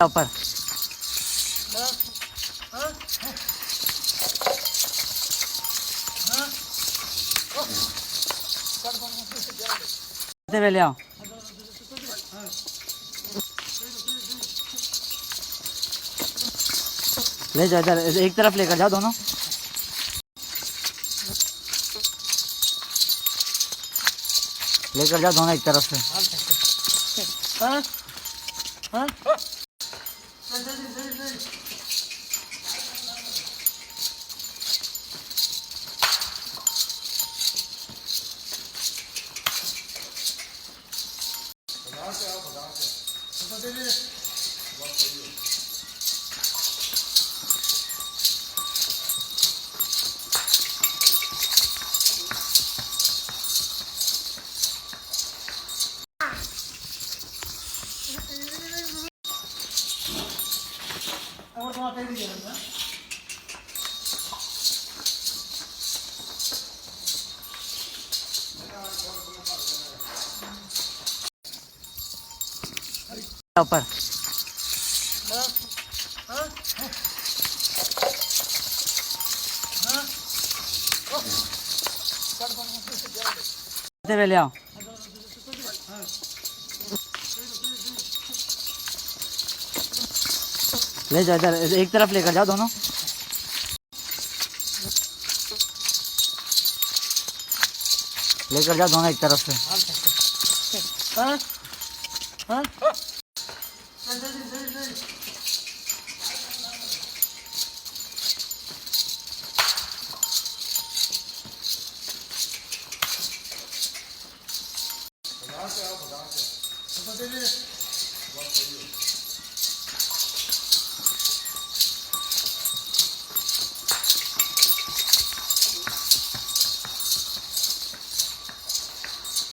ऊपर ले आओ, ले जाओ इधर, एक तरफ लेकर जाओ दोनों। लेकर जाओ दोनों एक तरफ से। हाँ हाँ ऊपर ले आओ, ले जाओ इधर, एक तरफ लेकर जाओ दोनों। लेकर जाओ दोनों एक तरफ से। हाँ हाँ से आओ, से